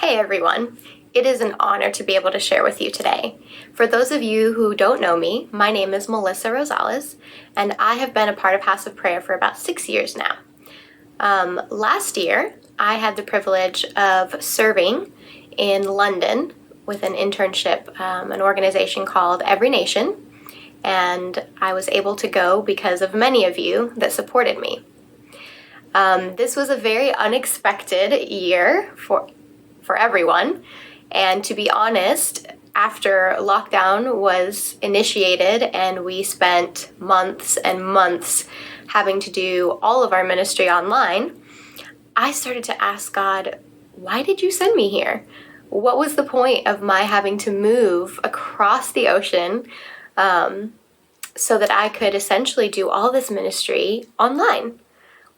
Hey everyone, it is an honor to be able to share with you today. For those of you who don't know me, my name is Melissa Rosales, and I have been a part of House of Prayer for about 6 years now. Last year, I had the privilege of serving in London with an internship, an organization called Every Nation, and I was able to go because of many of you that supported me. This was a very unexpected year for everyone, and to be honest, after lockdown was initiated and we spent months and months having to do all of our ministry online, I started to ask God, why did you send me here? What was the point of my having to move across the ocean so that I could essentially do all this ministry online?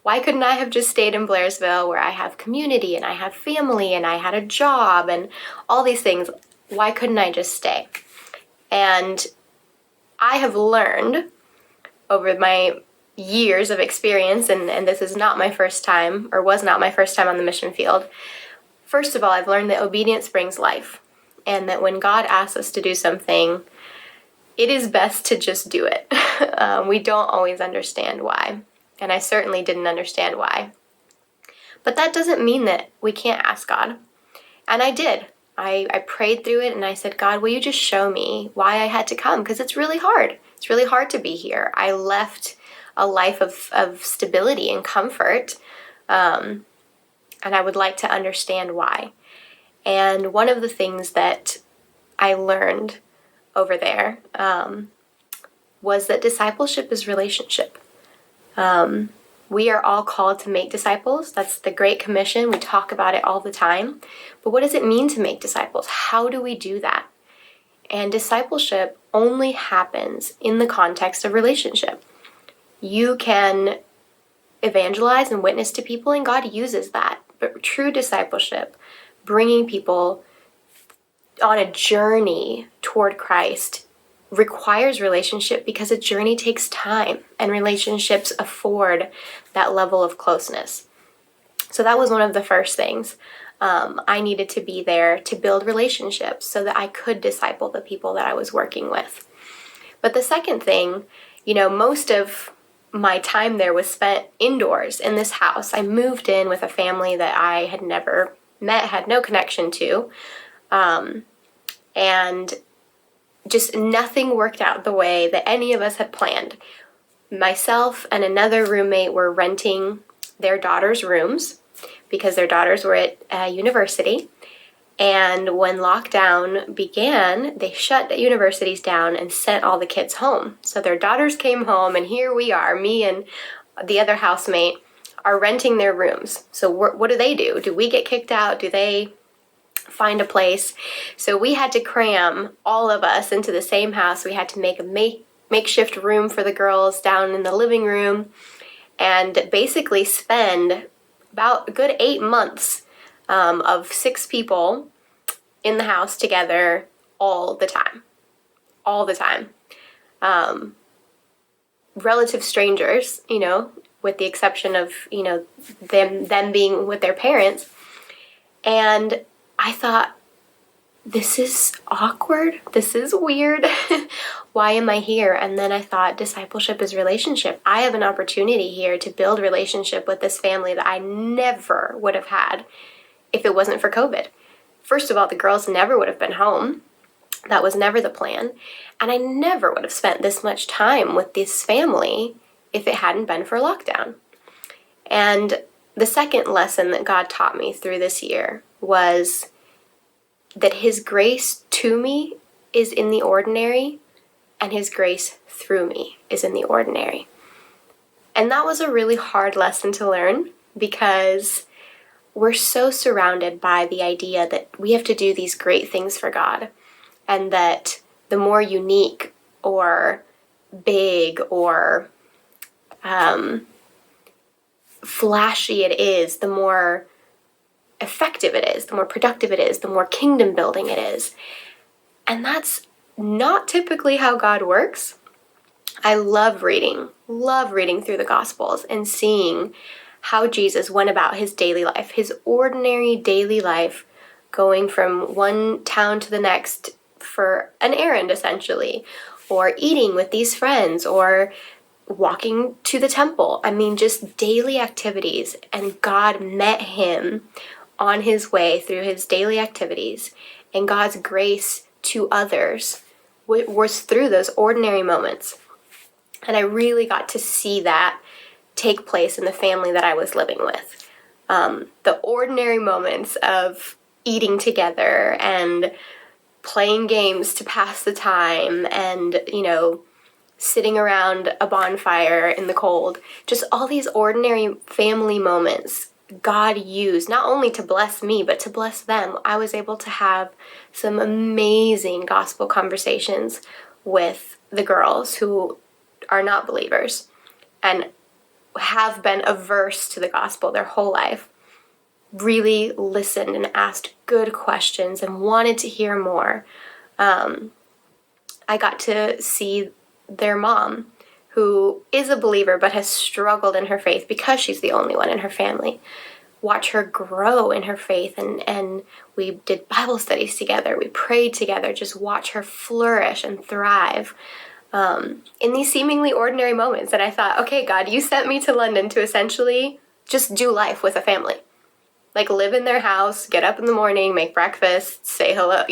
Why couldn't I have just stayed in Blairsville where I have community and I have family and I had a job and all these things? Why couldn't I just stay? And I have learned over my years of experience, and this is not my first time, or was not my first time on the mission field. First of all, I've learned that obedience brings life, and that when God asks us to do something, it is best to just do it. We don't always understand why. And I certainly didn't understand why. But that doesn't mean that we can't ask God. And I did. I prayed through it and I said, God, will you just show me why I had to come? Because it's really hard. It's really hard to be here. I left a life of stability and comfort, and I would like to understand why. And one of the things that I learned over there was that discipleship is relationship. We are all called to make disciples. That's the Great Commission. We talk about it all the time. But what does it mean to make disciples? How do we do that? And discipleship only happens in the context of relationship. You can evangelize and witness to people, and God uses that. But true discipleship, bringing people on a journey toward Christ, requires relationship because a journey takes time and relationships afford that level of closeness. So that was one of the first things. I needed to be there to build relationships so that I could disciple the people that I was working with. But the second thing, most of my time there was spent indoors in this house. I moved in with a family that I had never met, had no connection to, and just nothing worked out the way that any of us had planned. Myself and another roommate were renting their daughters' rooms because their daughters were at university. And when lockdown began, they shut the universities down and sent all the kids home. So their daughters came home, and here we are, me and the other housemate are renting their rooms. So what do they do? Do we get kicked out? Do they find a place? So we had to cram all of us into the same house. We had to make a makeshift room for the girls down in the living room and basically spend about a good 8 months of 6 people in the house together all the time. Relative strangers, with the exception of, them being with their parents. And I thought, this is awkward. This is weird. Why am I here? And then I thought, discipleship is relationship. I have an opportunity here to build relationship with this family that I never would have had if it wasn't for COVID. First of all, the girls never would have been home. That was never the plan. And I never would have spent this much time with this family if it hadn't been for lockdown. And the second lesson that God taught me through this year was that His grace to me is in the ordinary, and His grace through me is in the ordinary. And that was a really hard lesson to learn because we're so surrounded by the idea that we have to do these great things for God, and that the more unique or big or flashy it is, the more effective it is, the more productive it is, the more kingdom building it is. And that's not typically how God works. I love reading through the Gospels and seeing how Jesus went about His daily life, His ordinary daily life, going from one town to the next for an errand, essentially, or eating with these friends, or walking to the temple. I mean, just daily activities. And God met him on his way through his daily activities. And God's grace to others was through those ordinary moments. And I really got to see that take place in the family that I was living with. The ordinary moments of eating together and playing games to pass the time and, sitting around a bonfire in the cold. Just all these ordinary family moments God used not only to bless me, but to bless them. I was able to have some amazing gospel conversations with the girls who are not believers and have been averse to the gospel their whole life. Really listened and asked good questions and wanted to hear more. I got to see their mom, who is a believer but has struggled in her faith because she's the only one in her family. Watch her grow in her faith, and we did Bible studies together. We prayed together. Just watch her flourish and thrive in these seemingly ordinary moments. And I thought, okay, God, you sent me to London to essentially just do life with a family. Like live in their house, get up in the morning, make breakfast, say hello,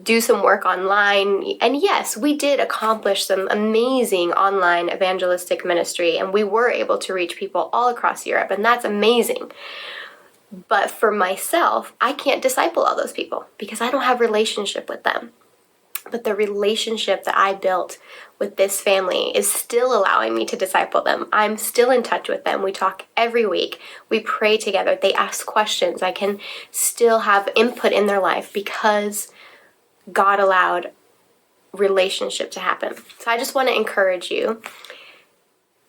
do some work online. And yes, we did accomplish some amazing online evangelistic ministry, and we were able to reach people all across Europe, and that's amazing. But for myself, I can't disciple all those people because I don't have a relationship with them. But the relationship that I built with this family is still allowing me to disciple them. I'm still in touch with them. We talk every week. We pray together. They ask questions. I can still have input in their life because God allowed relationship to happen. So I just want to encourage you.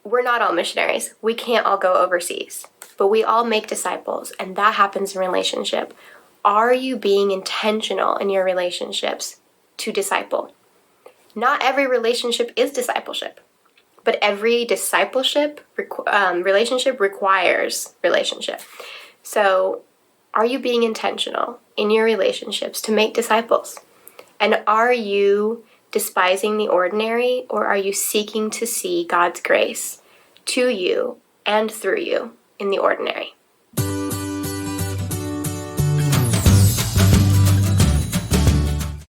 We're not all missionaries. We can't all go overseas, but we all make disciples, and that happens in relationship. Are you being intentional in your relationships to disciple? Not every relationship is discipleship, but every discipleship relationship requires relationship. So are you being intentional in your relationships to make disciples? And are you despising the ordinary, or are you seeking to see God's grace to you and through you in the ordinary?